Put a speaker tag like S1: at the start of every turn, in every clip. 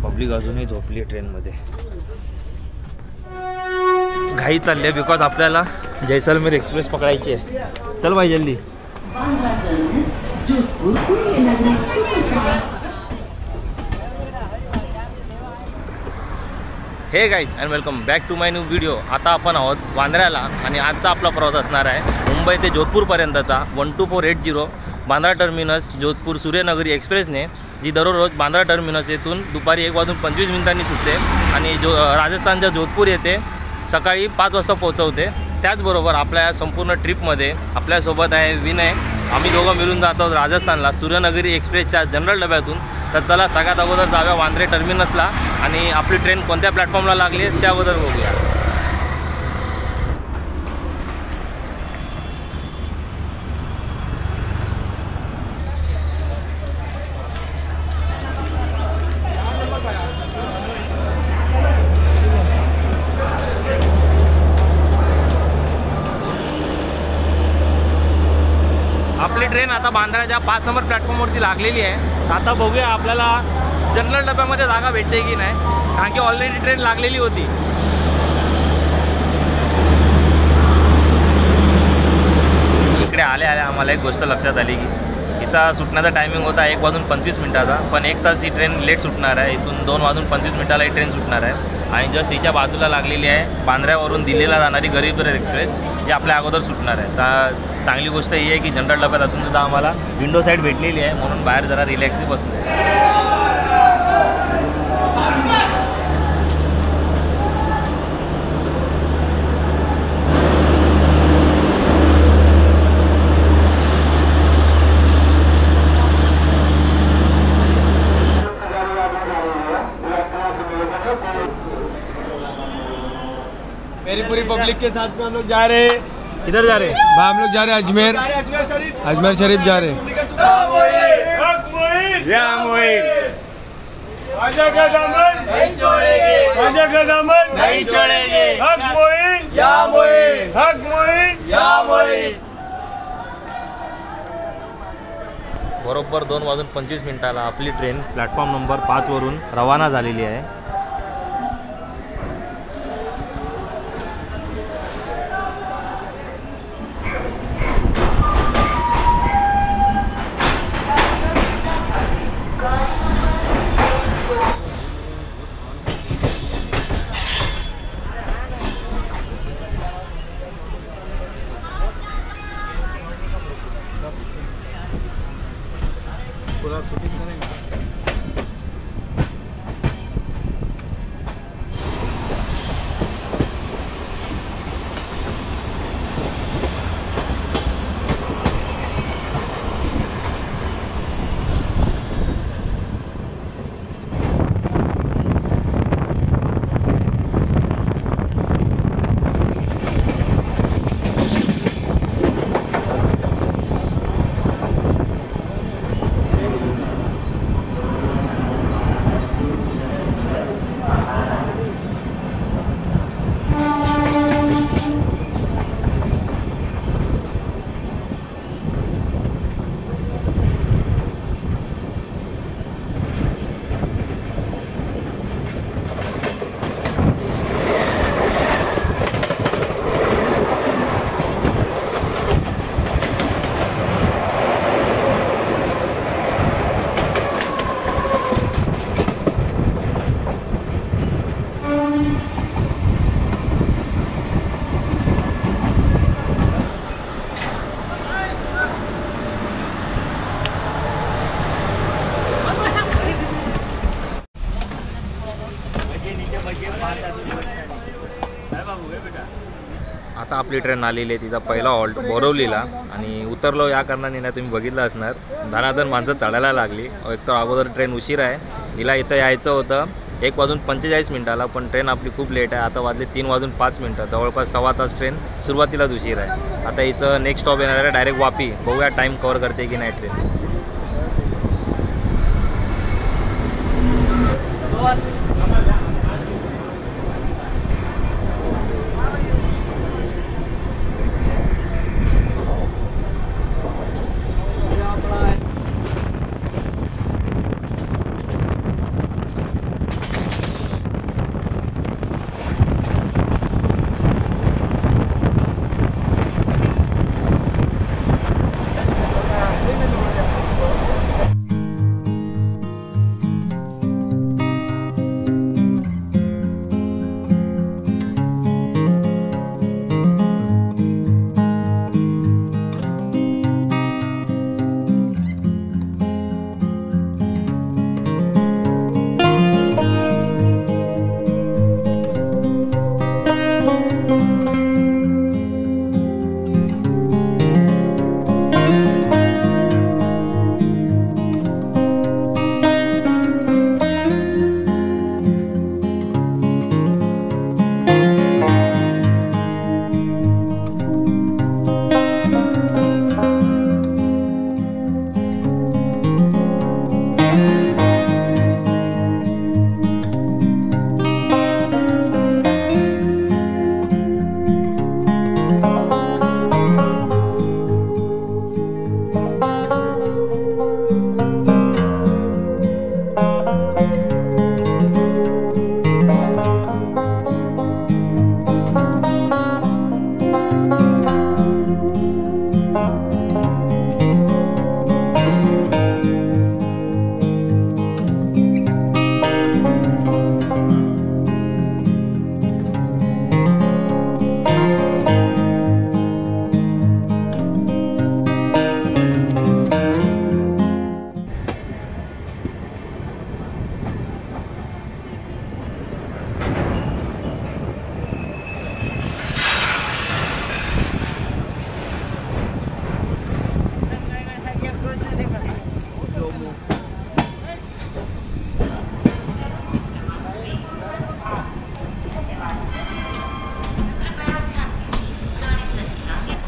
S1: Public अजूनही झोपली आहे ट्रेनमध्ये. घाई चालली आहे बिकॉज आपल्याला जैसलमेर एक्सप्रेस पकडायची आहे. चल भाई जल्दी. Hey guys and welcome back to my new video. आता आपण आहोत वांद्र्याला आणि आजचा आपला प्रवास असणार आहे मुंबई ते जोधपूरपर्यंतचा 12480 बांद्रा टर्मिनस जोधपूर सूर्यनगरी एक्सप्रेसने, जी दररोज बांद्रा टर्मिनस येथून दुपारी 1:25 सुटते आणि राजस्थानच्या जोधपूर येथे सकाळी 5 वाजता पोहोचवते. त्याचबरोबर आपल्या संपूर्ण ट्रिपमध्ये आपल्यासोबत आहे विनय. आम्ही दोघं मिळून जात आहोत राजस्थानला सूर्यनगरी एक्सप्रेसच्या जनरल डब्यातून. तर चला सगळ्यात अगोदर जाऊया वांद्रे टर्मिनसला आणि आपली ट्रेन कोणत्या प्लॅटफॉर्मला लागली त्याबद्दल बघूया. आपली ट्रेन आता बांद्राच्या 5 नंबर प्लॅटफॉर्मवरती लागलेली आहे. आता बघूया आपल्याला जनरल डब्यामध्ये जागा भेटते की नाही, कारण की ऑलरेडी ट्रेन लागलेली होती. इकडे आले आम्हाला एक गोष्ट लक्षात आली की हिचा सुटण्याचा टायमिंग होता 1:25 पण 1 तास ही ट्रेन लेट सुटणार आहे. इथून 2:25 ही ट्रेन सुटणार आहे आणि जस्ट हिच्या बाजूला लागलेली आहे बांद्र्यावरून दिल्लीला जाणारी गरीब रथ एक्सप्रेस, जी आपल्या अगोदर सुटणार आहे. तर चांगली गोष्ट ही आहे की जनरल डब्यात असूनसुद्धा आम्हाला विंडो साईड भेटलेली आहे, म्हणून बाहेर जरा रिलॅक्सली बसलो.
S2: मेरी पूरी पब्लिक के साथ में हम लोग जा रहे हैं.
S1: किधर जा रहे हैं?
S2: हम लोग जा रहे हैं अजमेर. अजमेर शरीफ जा रहे हैं. राजा का दामन नहीं छोड़ेंगे, राजा का दामन नहीं छोड़ेंगे. हक मोइन या मोइन, हक मोइन या मोइन.
S1: बरोबर 2:25 आपली ट्रेन प्लॅटफॉर्म नंबर 5 वरून रवाना झालेली आहे. आता आपली ट्रेन आलेली आहे, तिचा पहिला हॉल्ट बोरवलीला आणि उतरलो या कारणाने ना तुम्ही बघितलं असणार धनाधन माणसं चढायला लागली. एक तर अगोदर ट्रेन उशीर आहे, हिला इथं यायचं होतं 1:45 पण ट्रेन आपली खूप लेट आहे. आता वाजले 3:05, जवळपास 1.25 तास ट्रेन सुरुवातीलाच उशीर आहे. आता हिचं नेक्स्ट स्टॉप येणार आहे डायरेक्ट वापी. बघूया टाईम कवर करते की नाही ट्रेन.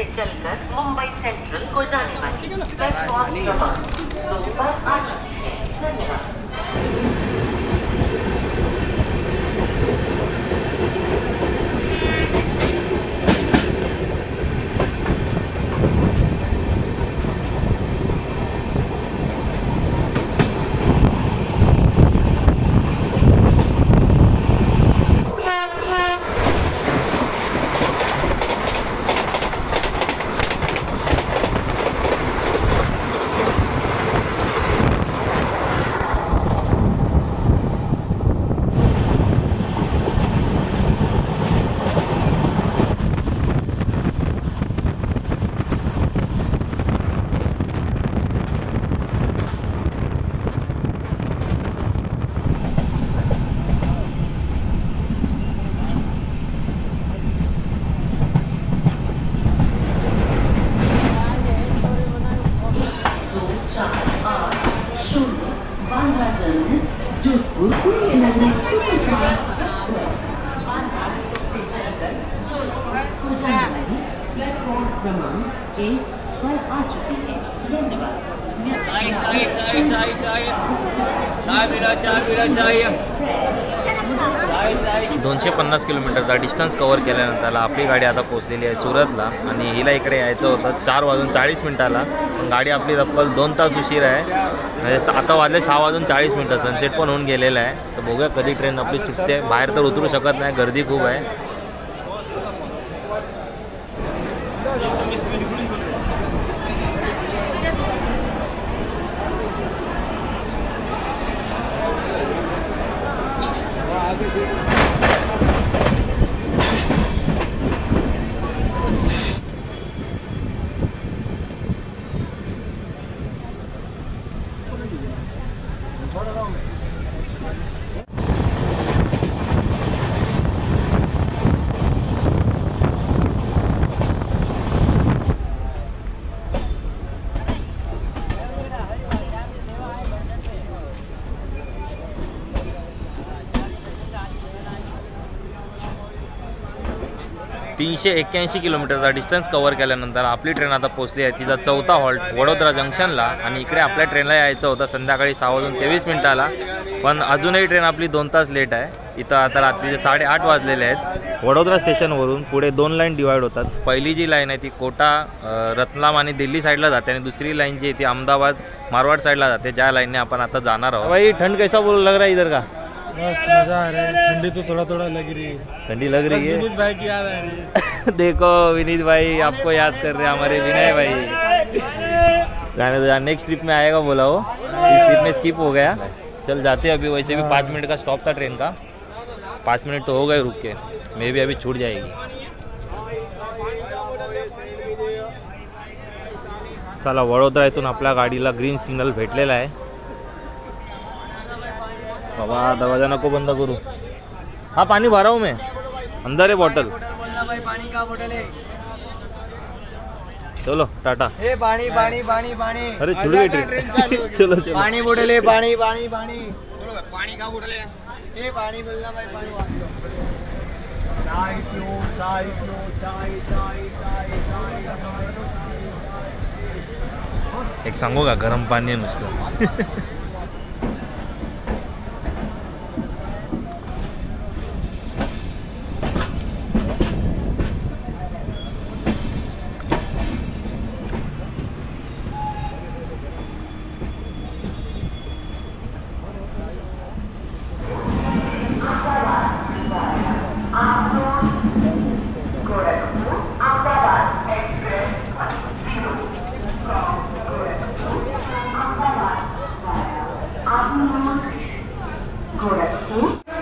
S3: से चलकर मुंबई सेंट्रल को जाने वाली प्लेटफॉर्म क्रमांक 2 पर आ चुकी है। धन्यवाद। बांद्रा टर्मिनस जोधपुर सूर्यनगरी बांद्रा से चलकर जोधपुर को जाने वाली प्लेटफॉर्म क्रमांक 1 पर आ चुकी है। धन्यवाद।
S2: चाय
S1: 250 किलोमीटरचा डिस्टन्स कव्हर केल्यानंतर आपली गाडी आता पोहोचलेली आहे सुरतला आणि हिला इकडे यायचं होतं 4:40 पण गाडी आपली तब्बल 2 तास उशीर आहे. म्हणजे आता वाजले 6:40 सनसेट पण होऊन गेलेला आहे. तर बघूया कधी ट्रेन आपली सुटते. बाहेर तर उतरू शकत नाही, गर्दी खूप आहे. ...381 किलोमीटरचा डिस्टन्स कव्हर केल्यानंतर आपली ट्रेन आता पोहोचली आहे तिचा 4था हॉल्ट वडोदरा जंक्शनला. आणि इकडे आपल्या ट्रेनला यायचं होतं संध्याकाळी 6:23 पण अजूनही ट्रेन आपली 2 तास लेट आहे. इथं आता रात्रीचे 8:30 वाजलेले आहेत. वडोदरा स्टेशनवरून पुढे 2 लाईन डिवाईड होतात. पहिली जी लाईन आहे ती कोटा रतलाम आणि दिल्ली साईडला जाते आणि दुसरी लाईन जी आहे ती अहमदाबाद मारवाड साईडला जाते, ज्या लाईनने आपण आता जाणार आहोत. भाई थंड कैसा बोल लग रहा है इधर का?
S2: बस मजा आ रहा है, ठंडी तो थोड़ा लग रही है,
S1: ठंडी लग रही है.
S2: विनीत भाई की याद आ रही है.
S1: देखो विनीत भाई आपको याद कर रहे हैं हमारे विनय भाई. जाने दो यार, नेक्स्ट ट्रिप में आएगा बोला वो, इस ट्रिप में स्किप हो गया. चल जाते अभी. वैसे भी 5 मिनट का स्टॉप था ट्रेन का, 5 मिनट तो हो गए रुक के. मे भी अभी छूट जाएगी. चला वडोदरा इथून आपल्या गाडीला ग्रीन सिग्नल भेटलेला आहे. बाबा दरवाजा नको बंद करू. हाँ पानी भरा हूँ मैं, अंदर है बॉटल.
S2: पानी का बोतल है.
S1: चलो टाटा.
S2: ए पानी पानी पानी पानी.
S1: अरे छुड़ गई ट्रेन. चलो चलो.
S2: पानी बोतल है, पानी पानी पानी. चलो पानी का बोतल है. ए पानी बोलना भाई, पानी चाय पियो चाय पियो चाय चाय चाय चाय.
S1: एक सांगू का, गरम पाणी आहे नुसतं.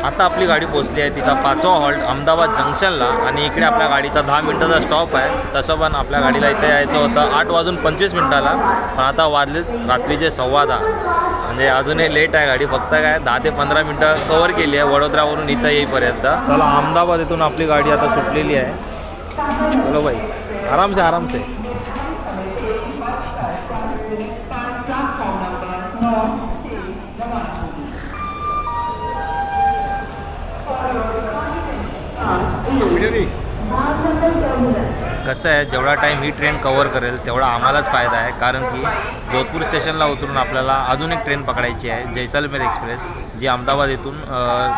S1: आता आपली गाडी पोहोचली आहे तिचा 5वा हॉल्ट अहमदाबाद जंक्शनला. आणि इकडे आपल्या गाडीचा 10 मिनिटाचा स्टॉप आहे. तसं पण आपल्या गाडीला इथे यायचं होतं 8:25 पण आता वाजले रात्रीचे 10:15. म्हणजे अजूनही लेट आहे गाडी. फक्त काय 10 ते 15 मिनटं कव्हर केली आहे वडोदरावरून इथं येईपर्यंत. चला अहमदाबाद इथून आपली गाडी आता सुटलेली आहे. चलो भाई आराम से आराम से. कसं आहे, जेवढा टाईम ही ट्रेन कवर करेल तेवढा आम्हालाच फायदा आहे, कारण की जोधपूर स्टेशनला उतरून आपल्याला अजून एक ट्रेन पकडायची आहे, जैसलमेर एक्सप्रेस, जी अहमदाबाद येथून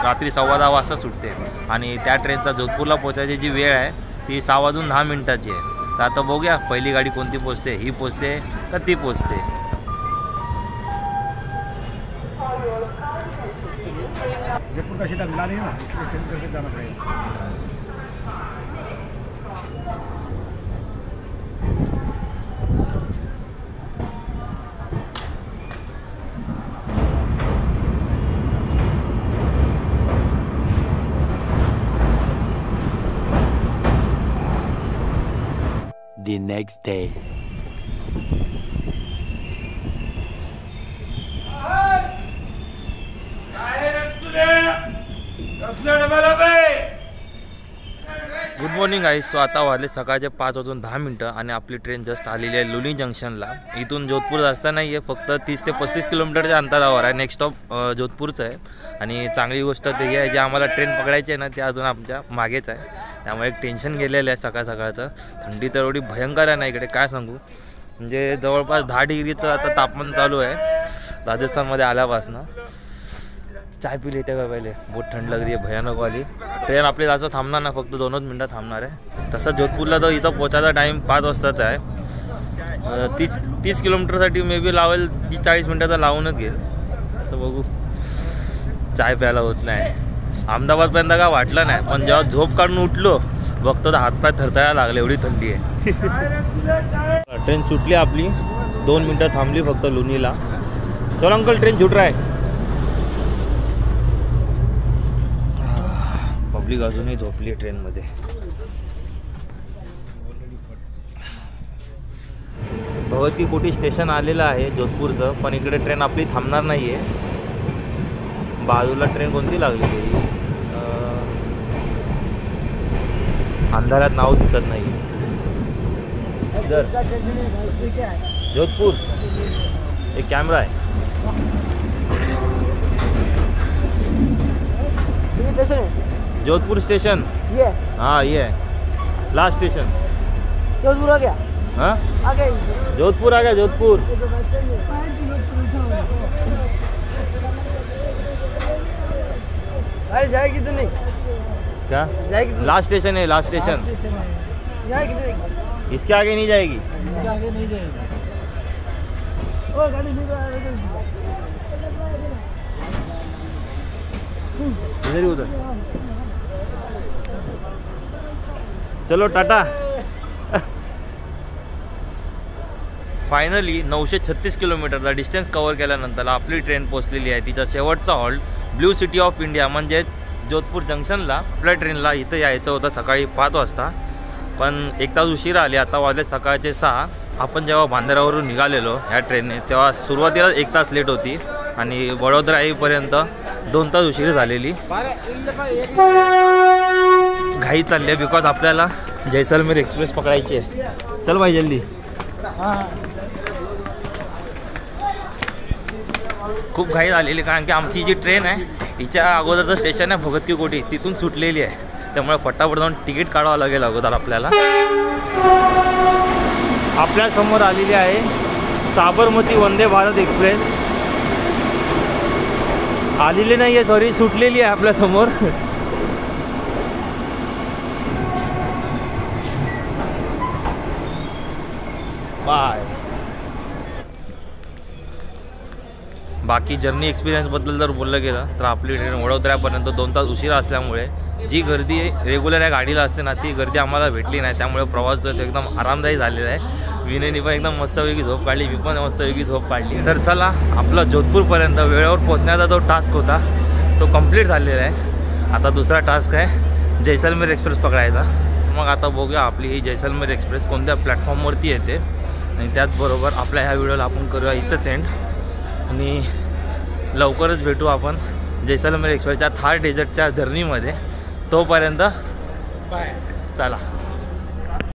S1: रात्री 10:15 वाजता सुटते आणि त्या ट्रेनचा जोधपूरला पोहोचायची जी वेळ आहे ती 6:10 आहे. तर आता बघूया पहिली गाडी कोणती पोचते, ही पोचते का ती पोचते.
S2: जयपुर का सीधा मिला नहीं ना, इसलिए चेंज करके जाना पड़ेगा.
S4: The next day.
S1: Good morning आहे. सो आता वाजले सकाळचे 5:10 आणि आपली ट्रेन जस्ट आलेली आहे लुनी जंक्शनला. इथून जोधपूर जास्त नाही आहे, फक्त 30 ते 35 किलोमीटरच्या अंतरावर आहे. नेक्स्ट स्टॉप जोधपूरचं आहे आणि चांगली गोष्ट ते आहे, जे आम्हाला ट्रेन पकडायची आहे ना ते अजून आमच्या मागेच आहे. त्यामुळे एक टेन्शन गेलेलं आहे सकाळ सकाळचं. थंडी तर एवढी भयंकर आहे ना इकडे, काय सांगू. म्हणजे जवळपास 10 डिग्रीचं आता तापमान चालू आहे राजस्थानमध्ये आल्यापासनं. चाय पिली येते का पहिले, बहुत थंड लग रही आहे भयानकवाली. ट्रेन आपली जास्त थांबणार ना, फक्त 2 मिनटं थांबणार आहे. तसं जोधपूरला तर इथं पोचायचा टाईम 5 वाजताचा आहे. 30 किलोमीटरसाठी मे बी लावेल 30-40 मिनटाचा लावूनच घेईल. तर बघू, चाय प्यायला होत नाही. अहमदाबादपर्यंत काय वाटलं नाही, पण जेव्हा झोप काढून उठलो बघतो तर हातपाय थरथरायला लागले, एवढी थंडी आहे. ट्रेन सुटली आपली, 2 मिनटं थांबली फक्त लुनीला. चल अंकल, ट्रेन छूट रहा है. पब्लिक अजूनही झोपली ट्रेनमध्ये. भगत की कोठी स्टेशन आलेलं आहे जोधपूरचं, पण इकडे ट्रेन आपली थांबणार नाही आहे. बाजूला ट्रेन कोणती लागलेली, अंधारात नाव दिसत नाही. जोधपूर एक कॅमेरा आहे. जोधपुर स्टेशन,
S5: ये
S1: हाँ ये है लास्ट स्टेशन.
S5: जोधपुर आ गया,
S1: हाँ
S5: आ गया
S1: जोधपुर आ गया. जोधपुर
S5: अरे जाएगी तो नहीं,
S1: क्या
S5: जाएगी तो
S1: लास्ट स्टेशन है, लास्ट स्टेशन.
S5: जाएगी तो नहीं,
S1: इसके आगे नहीं जाएगी.
S5: इसके आगे नहीं जाएगी. ओ गाड़ी नहीं
S1: इधर ही उधर. चलो टाटा. फायनली 936 किलोमीटरचा डिस्टन्स कवर केल्यानंतर आपली ट्रेन पोचलेली आहे. तिचा शेवटचा halt blue city of India म्हणजे जोधपूर जंक्शनला. आपल्या ट्रेनला इथं यायचं होतं सकाळी 5 वाजता, पण 1 तास उशीर आली. आता वाजले सकाळचे 6. आपण जेव्हा बांद्रावरून निघालेलो ह्या ट्रेनने तेव्हा सुरुवातीला 1 तास लेट होती आणि वडोदरा येईपर्यंत 2 तास उशीर झालेली. घाई चालली आहे बिकॉज आपल्याला जैसलमेर एक्सप्रेस पकडायची आहे. चल भाई जल्दी. खूप घाई झालेली, कारण की आमची जी ट्रेन आहे हिच्या अगोदरचं स्टेशन आहे भगत की कोठी, तिथून सुटलेली आहे. त्यामुळे फटाफट जाऊन तिकीट काढावं लागेल अगोदर आपल्याला. आपल्यासमोर आलेली आहे साबरमती वंदे भारत एक्सप्रेस. आलेली नाही आहे, सॉरी, सुटलेली आहे आपल्यासमोर. बाय. बाकी जर्नी एक्सपिरियन्सबद्दल जर बोललं गेलं तर आपली ट्रेन वडोदऱ्यापर्यंत 2 तास उशिरा असल्यामुळे जी गर्दी रेग्युलर या गाडीला असते ना ती गर्दी आम्हाला भेटली नाही. त्यामुळे प्रवास जो तो एकदम आरामदायी झालेला आहे. विनयनी पण एकदम मस्तपैकी झोप काढली, मी पण मस्तपैकी झोप काढली. तर चला, आपला जोधपूरपर्यंत वेळेवर पोहोचण्याचा जो टास्क होता तो कंप्लीट झालेला आहे. आता दुसरा टास्क आहे जैसलमेर एक्सप्रेस पकडायचा. मग आता बघूया आपली ही जैसलमेर एक्सप्रेस कोणत्या प्लॅटफॉर्मवरती येते आणि त्याचबरोबर आपल्या ह्या व्हिडिओला आपण करूया इथंच एंड. आणि लवकरच भेटू आपण जैसलमेर एक्सप्रेसच्या थार डेझर्टच्या जर्नीमध्ये. तोपर्यंत बाय. चला.